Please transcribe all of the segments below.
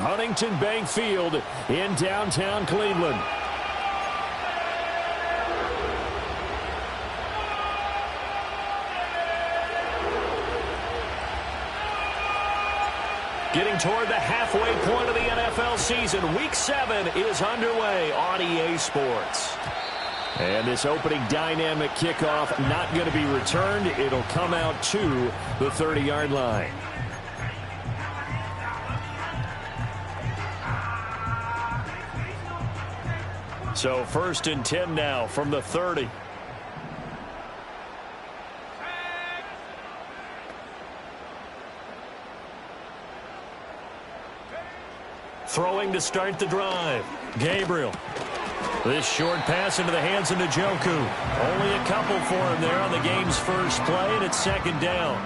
Huntington Bank Field in downtown Cleveland. Getting toward the halfway point of the NFL season. Week 7 is underway on EA Sports. And this opening dynamic kickoff not going to be returned. It'll come out to the 30-yard line. So 1st and 10 now from the 30. Throwing to start the drive. Gabriel. This short pass into the hands of Njoku. Only a couple for him there on the game's first play, and it's 2nd down.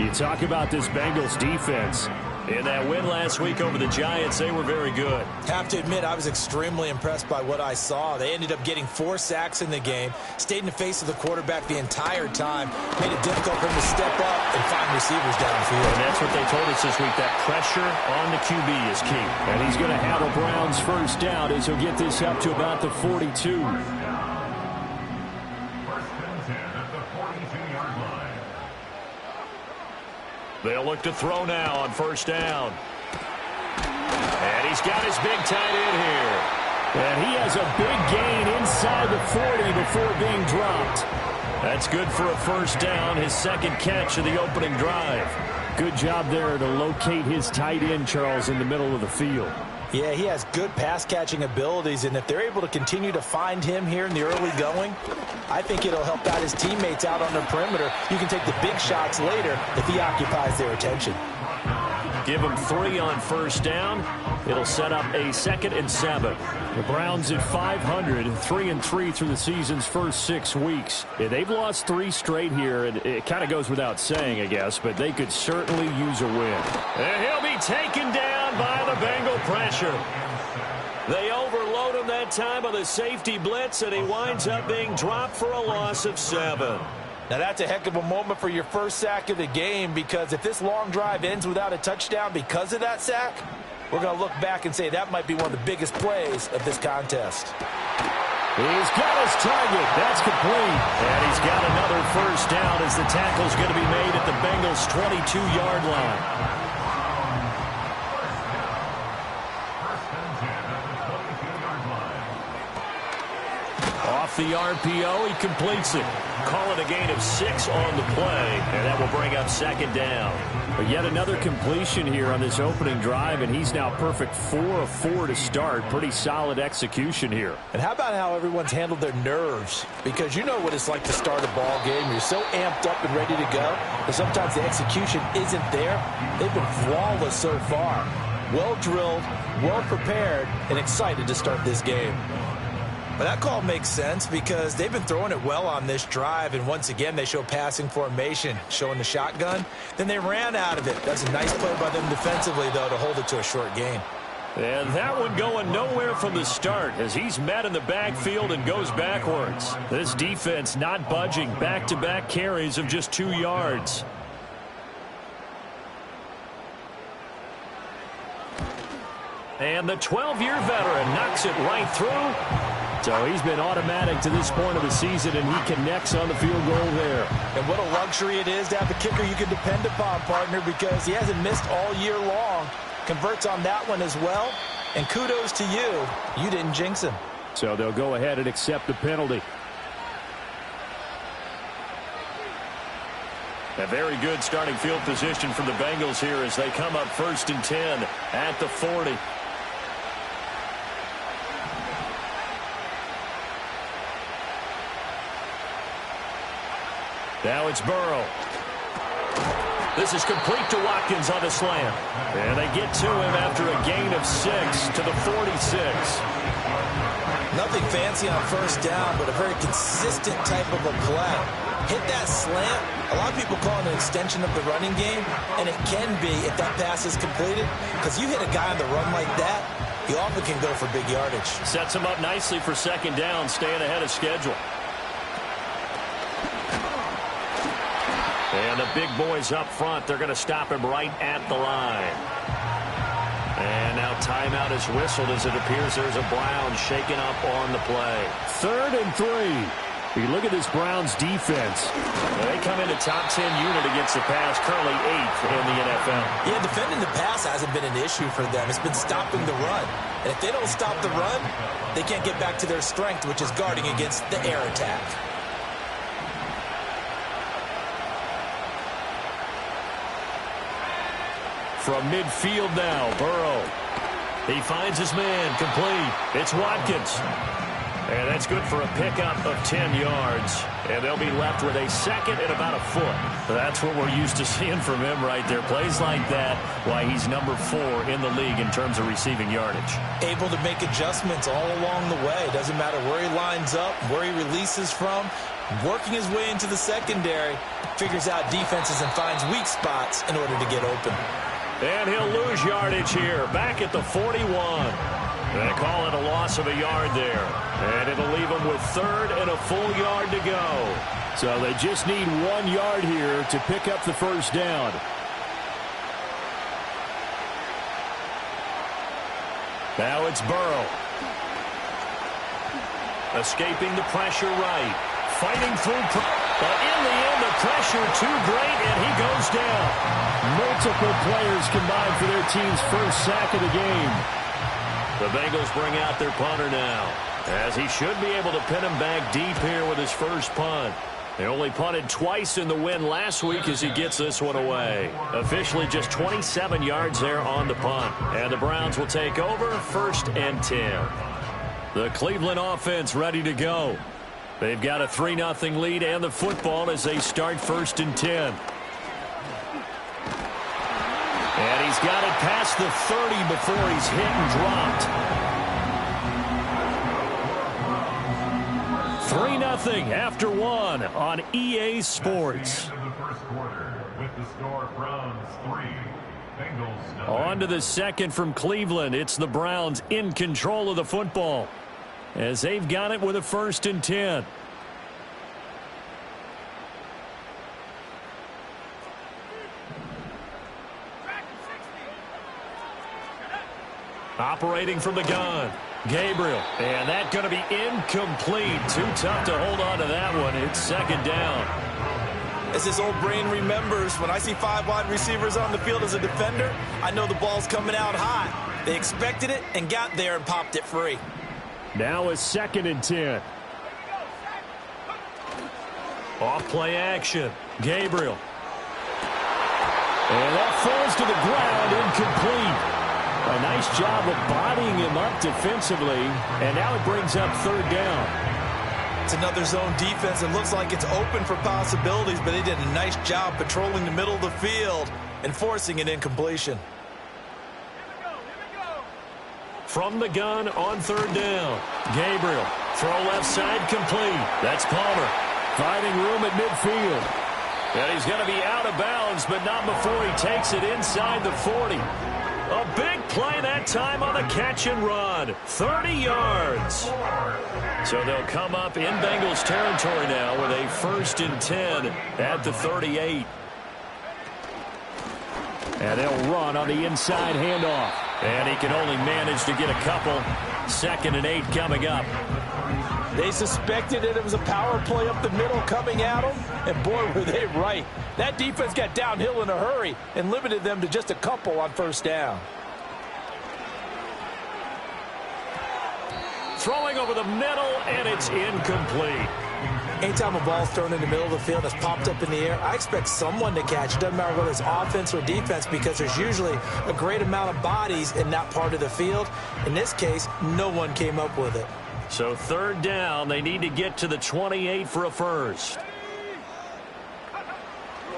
You talk about this Bengals defense. In that win last week over the Giants, they were very good. Have to admit, I was extremely impressed by what I saw. They ended up getting 4 sacks in the game, stayed in the face of the quarterback the entire time, made it difficult for him to step up and find receivers downfield. And that's what they told us this week, that pressure on the QB is key. And he's going to have a Browns first down as he'll get this up to about the 42. They'll look to throw now on 1st down. And he's got his big tight end here. And he has a big gain inside the 40 before being dropped. That's good for a 1st down, his 2nd catch of the opening drive. Good job there to locate his tight end, Charles, in the middle of the field. Yeah, he has good pass-catching abilities, and if they're able to continue to find him here in the early going, I think it'll help out his teammates out on the perimeter. You can take the big shots later if he occupies their attention. Give him 3 on 1st down. It'll set up a 2nd and 7. The Browns at 500, 3-3 through the season's first 6 weeks. Yeah, they've lost 3 straight here, and it kind of goes without saying, I guess, but they could certainly use a win. And he'll be taken down by the Bengal pressure. They overload him that time on the safety blitz, and he winds up being dropped for a loss of 7. Now, that's a heck of a moment for your first sack of the game, because if this long drive ends without a touchdown because of that sack, we're going to look back and say that might be one of the biggest plays of this contest. He's got his target. That's complete. And he's got another 1st down as the tackle's going to be made at the Bengals' 22-yard line. Off the RPO, he completes it. Call it a gain of 6 on the play, and that will bring up 2nd down. But yet another completion here on this opening drive, and he's now perfect 4 of 4 to start. Pretty solid execution here. And how about how everyone's handled their nerves? Because you know what it's like to start a ball game. You're so amped up and ready to go, but sometimes the execution isn't there. They've been flawless so far. Well drilled, well prepared, and excited to start this game. But that call makes sense because they've been throwing it well on this drive, and once again they show passing formation, showing the shotgun. Then they ran out of it. That's a nice play by them defensively, though, to hold it to a short gain. And that one going nowhere from the start as he's met in the backfield and goes backwards. This defense not budging. Back-to-back carries of just 2 yards. And the 12-year veteran knocks it right through. So he's been automatic to this point of the season, and he connects on the field goal there. And what a luxury it is to have a kicker you can depend upon, partner, because he hasn't missed all year long. Converts on that one as well. And kudos to you. You didn't jinx him. So they'll go ahead and accept the penalty. A very good starting field position for the Bengals here as they come up 1st and 10 at the 40. Now it's Burrow. This is complete to Watkins on the slant. And they get to him after a gain of 6 to the 46. Nothing fancy on 1st down, but a very consistent type of a play. Hit that slant. A lot of people call it an extension of the running game, and it can be if that pass is completed, because you hit a guy on the run like that, he often can go for big yardage. Sets him up nicely for 2nd down, staying ahead of schedule. And the big boys up front, they're going to stop him right at the line. And now timeout is whistled as it appears there's a Brown shaken up on the play. 3rd and 3. You look at this Browns defense. They come in a top 10 unit against the pass, currently 8th in the NFL. Yeah, defending the pass hasn't been an issue for them. It's been stopping the run. And if they don't stop the run, they can't get back to their strength, which is guarding against the air attack. From midfield now, Burrow. He finds his man, complete. It's Watkins. And that's good for a pickup of 10 yards. And they'll be left with a second and about a foot. That's what we're used to seeing from him right there. Plays like that, why he's number 4 in the league in terms of receiving yardage. Able to make adjustments all along the way. Doesn't matter where he lines up, where he releases from. Working his way into the secondary. Figures out defenses and finds weak spots in order to get open. And he'll lose yardage here. Back at the 41. They call it a loss of a yard there. And it'll leave them with 3rd and a full yard to go. So they just need 1 yard here to pick up the first down. Now it's Burrow. Escaping the pressure right. Fighting through. But in the end, the pressure too great, and he goes down. Multiple players combined for their team's first sack of the game. The Bengals bring out their punter now, as he should be able to pin him back deep here with his first punt. They only punted twice in the win last week as he gets this one away. Officially just 27 yards there on the punt. And the Browns will take over 1st and 10. The Cleveland offense ready to go. They've got a 3-0 lead and the football as they start 1st and 10. And he's got it past the 30 before he's hit and dropped. 3-0 after 1 on EA Sports. On to the second from Cleveland. It's the Browns in control of the football, as they've got it with a 1st and 10. Operating from the gun, Gabriel. And that's going to be incomplete. Too tough to hold on to that one. It's 2nd down. As this old brain remembers, when I see 5 wide receivers on the field as a defender, I know the ball's coming out high. They expected it and got there and popped it free. Now it's 2nd and 10. Off play action. Gabriel. And that falls to the ground, incomplete. A nice job of bodying him up defensively, and now it brings up 3rd down. It's another zone defense. It looks like it's open for possibilities, but they did a nice job patrolling the middle of the field and forcing an incompletion. From the gun on 3rd down. Gabriel. Throw left side complete. That's Palmer. Finding room at midfield. And he's going to be out of bounds, but not before he takes it inside the 40. A big play that time on the catch and run. 30 yards. So they'll come up in Bengals territory now with a 1st and 10 at the 38. And they'll run on the inside handoff. And he can only manage to get a couple. 2nd and 8 coming up. They suspected that it was a power play up the middle coming at them, and boy, were they right. That defense got downhill in a hurry and limited them to just a couple on 1st down. Throwing over the middle, and it's incomplete. Anytime a ball's thrown in the middle of the field that's popped up in the air, I expect someone to catch it. Doesn't matter whether it's offense or defense, because there's usually a great amount of bodies in that part of the field. In this case, no one came up with it. So 3rd down, they need to get to the 28 for a first.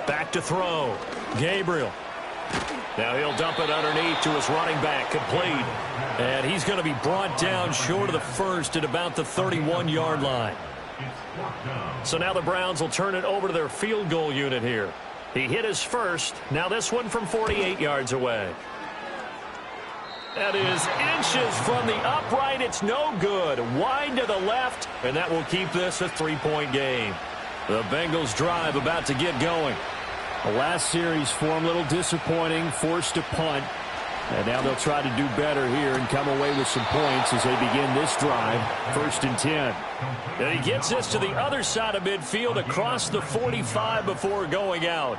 Back to throw. Gabriel. Now he'll dump it underneath to his running back, complete. And he's going to be brought down short of the first at about the 31-yard line. So now the Browns will turn it over to their field goal unit here. He hit his first. Now this one from 48 yards away. That is inches from the upright. It's no good. Wide to the left, and that will keep this a 3-point game. The Bengals drive about to get going. The last series for him, a little disappointing, forced to punt. And now they'll try to do better here and come away with some points as they begin this drive. 1st and 10. And he gets this to the other side of midfield across the 45 before going out.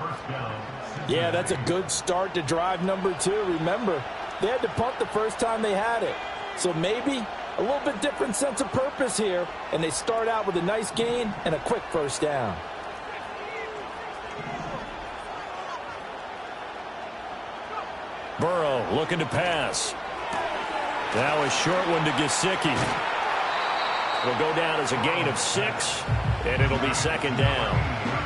Yeah, that's a good start to drive number 2. Remember, they had to punt the first time they had it. So maybe a little bit different sense of purpose here. And they start out with a nice gain and a quick first down. Burrow looking to pass. Now a short one to Gesicki. It'll go down as a gain of 6, and it'll be 2nd down.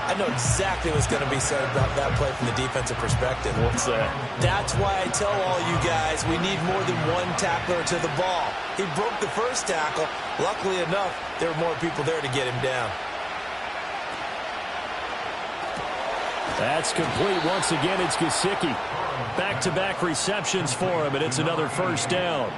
I know exactly what's going to be said about that play from the defensive perspective. What's that? That's why I tell all you guys we need more than one tackler to the ball. He broke the first tackle. Luckily enough, there were more people there to get him down. That's complete. Once again, it's Gesicki. Back-to-back receptions for him, and it's another 1st down.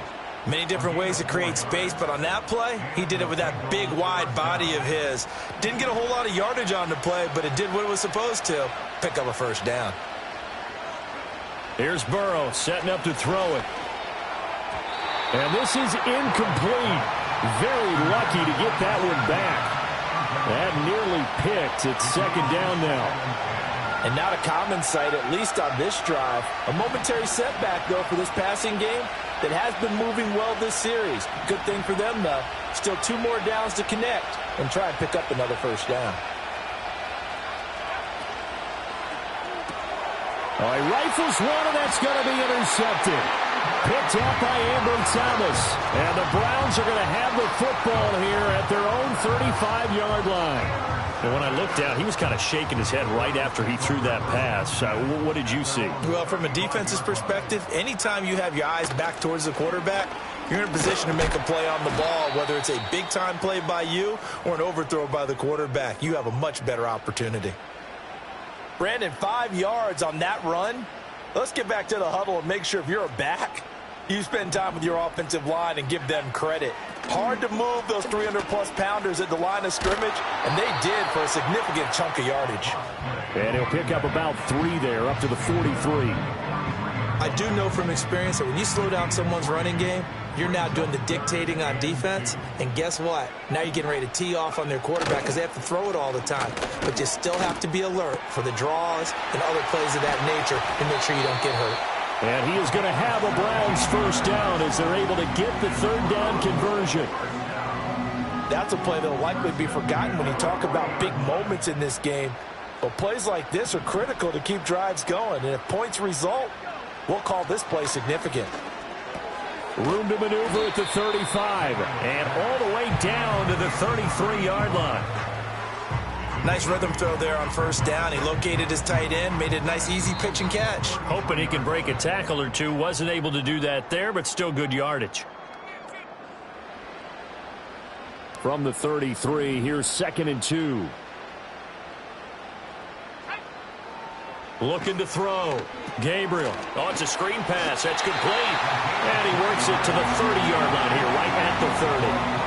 Many different ways to create space, but on that play, he did it with that big, wide body of his. Didn't get a whole lot of yardage on the play, but it did what it was supposed to. Pick up a 1st down. Here's Burrow setting up to throw it. And this is incomplete. Very lucky to get that one back. That nearly picked. It's 2nd down now. And not a common sight, at least on this drive. A momentary setback, though, for this passing game that has been moving well this series. Good thing for them, though. Still 2 more downs to connect and try and pick up another 1st down. All right, rifles one, and that's going to be intercepted. Picked up by Amber Thomas. And the Browns are going to have the football here at their own 35-yard line. And when I looked down, he was kind of shaking his head right after he threw that pass. What did you see? Well, from a defense's perspective, anytime you have your eyes back towards the quarterback, you're in a position to make a play on the ball, whether it's a big-time play by you or an overthrow by the quarterback. You have a much better opportunity. Brandon, 5 yards on that run. Let's get back to the huddle and make sure if you're a back, you spend time with your offensive line and give them credit. Hard to move those 300-plus pounders at the line of scrimmage, and they did for a significant chunk of yardage. And he'll pick up about 3 there, up to the 43. I do know from experience that when you slow down someone's running game, you're now doing the dictating on defense, and guess what? Now you're getting ready to tee off on their quarterback because they have to throw it all the time. But you still have to be alert for the draws and other plays of that nature and make sure you don't get hurt. And he is going to have a Browns 1st down as they're able to get the 3rd down conversion. That's a play that will likely be forgotten when you talk about big moments in this game. But plays like this are critical to keep drives going. And if points result, we'll call this play significant. Room to maneuver at the 35. And all the way down to the 33-yard line. Nice rhythm throw there on 1st down. He located his tight end, made it a nice, easy pitch and catch. Hoping he can break a tackle or two. Wasn't able to do that there, but still good yardage. From the 33, here's 2nd and 2. Looking to throw. Gabriel. Oh, it's a screen pass. That's complete. And he works it to the 30-yard line here, right at the 30.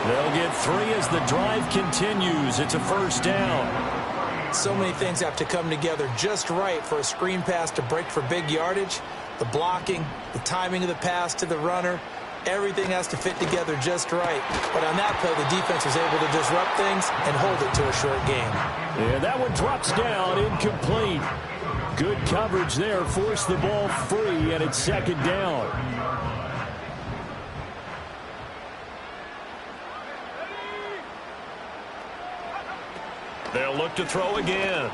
They'll get 3 as the drive continues. It's a 1st down. So many things have to come together just right for a screen pass to break for big yardage. The blocking, the timing of the pass to the runner, everything has to fit together just right. But on that play, the defense was able to disrupt things and hold it to a short game. Yeah, that one drops down, incomplete. Good coverage there, forced the ball free, and it's 2nd down. They'll look to throw again.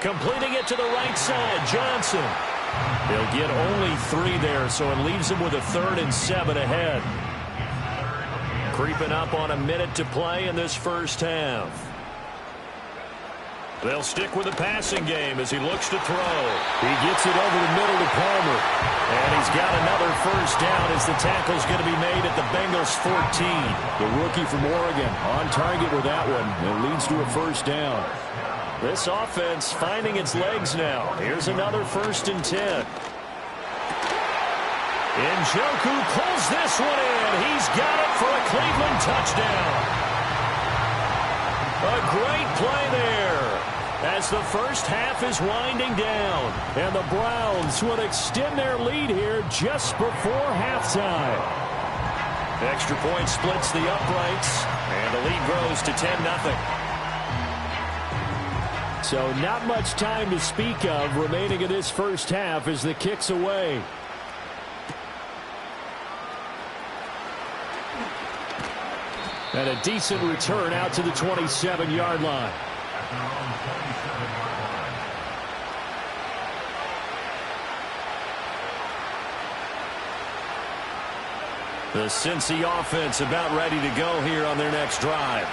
Completing it to the right side, Johnson. They'll get only 3 there, so it leaves them with a 3rd and 7 ahead. Creeping up on a minute to play in this 1st half. They'll stick with the passing game as he looks to throw. He gets it over the middle to Palmer. And he's got another 1st down as the tackle's going to be made at the Bengals 14. The rookie from Oregon on target with that one. It leads to a 1st down. This offense finding its legs now. Here's another 1st and 10. Njoku pulls this one in. He's got it for a Cleveland touchdown. A great play there. as the first half is winding down. And the Browns would extend their lead here just before halftime. Extra point splits the uprights, and the lead grows to 10-0. So not much time to speak of remaining in this first half as the kick's away. And a decent return out to the 27-yard line. The Cincy offense about ready to go here on their next drive.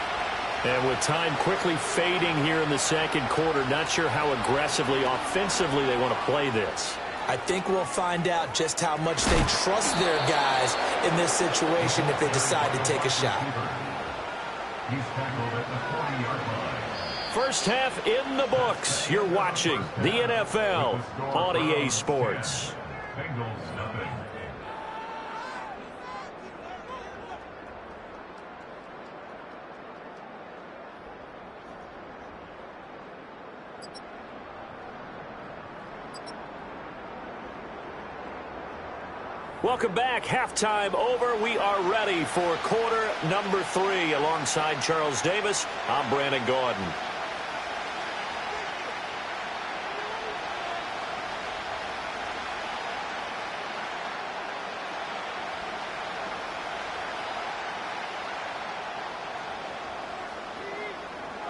And with time quickly fading here in the second quarter, not sure how aggressively, offensively they want to play this. I think we'll find out just how much they trust their guys in this situation if they decide to take a shot. First half in the books. You're watching the NFL on EA Sports. Welcome back. Halftime over. We are ready for quarter number 3. Alongside Charles Davis, I'm Brandon Gordon.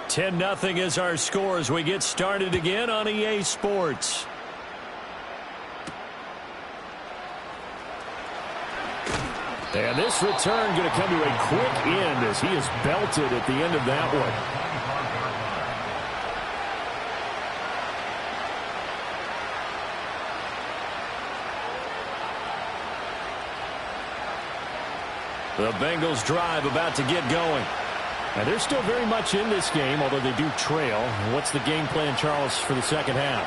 $10-0 is our score as we get started again on EA Sports. And this return going to come to a quick end as he is belted at the end of that one. The Bengals drive about to get going. And they're still very much in this game, although they do trail. What's the game plan, Charles, for the second half?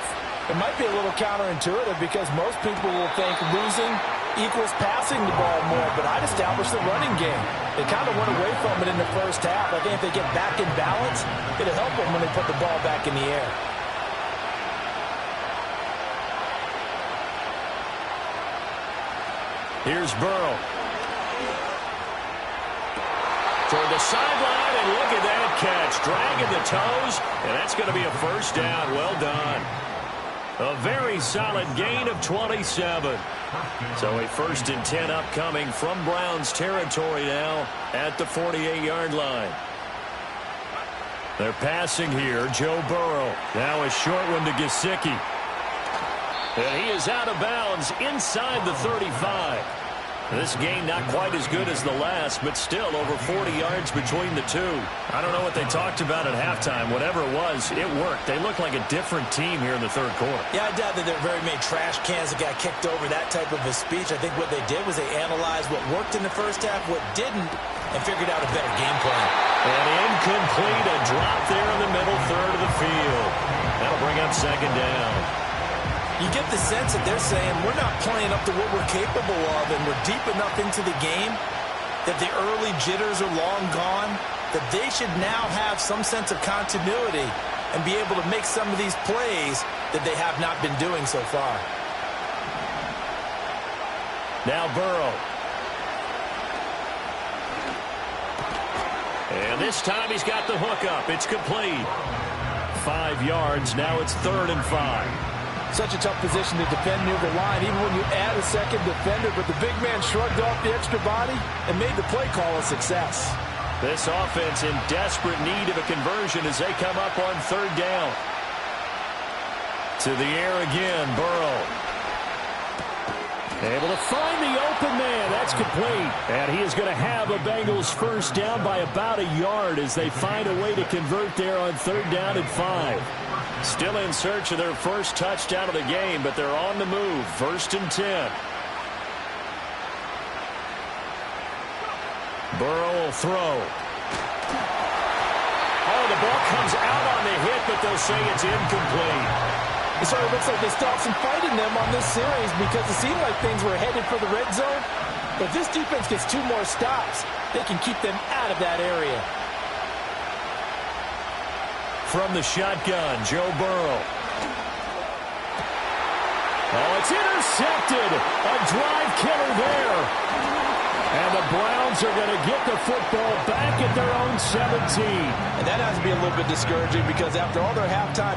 It might be a little counterintuitive because most people will think losing equals passing the ball more, but I'd establish the running game. They kind of went away from it in the first half. I think if they get back in balance, it'll help them when they put the ball back in the air. Here's Burrow. Toward the sideline, and look at that catch. Dragging the toes, and that's going to be a first down. Well done. A very solid gain of 27. So a 1st and 10 upcoming from Browns territory now at the 48-yard line. They're passing here. Joe Burrow. Now a short one to Gesicki. And he is out of bounds inside the 35. This game not quite as good as the last, but still over 40 yards between the two. I don't know what they talked about at halftime. Whatever it was, it worked. They look like a different team here in the third quarter. Yeah, I doubt that there are very many trash cans that got kicked over, that type of a speech. I think what they did was they analyzed what worked in the first half, what didn't, and figured out a better game plan. And incomplete, a drop there in the middle third of the field. That'll bring up second down. You get the sense that they're saying we're not playing up to what we're capable of, and we're deep enough into the game that the early jitters are long gone, that they should now have some sense of continuity and be able to make some of these plays that they have not been doing so far. Now Burrow. And this time he's got the hook up. It's complete. 5 yards. Now it's 3rd and 5. Such a tough position to defend near the line, even when you add a second defender. But the big man shrugged off the extra body and made the play call a success. This offense in desperate need of a conversion as they come up on 3rd down. To the air again, Burrow. Able to find the open man. That's complete. And he is going to have a Bengals first down by about a yard as they find a way to convert there on 3rd down and 5. Still in search of their first touchdown of the game, but they're on the move. 1st and 10. Burrow will throw. Oh, the ball comes out on the hit, but they'll say it's incomplete. It sort of looks like they stopped some fight in them on this series because it seemed like things were headed for the red zone. But if this defense gets 2 more stops, they can keep them out of that area. from the shotgun, Joe Burrow. Oh, it's intercepted. A drive killer there. And the Browns are going to get the football back at their own 17. And that has to be a little bit discouraging because after all their halftime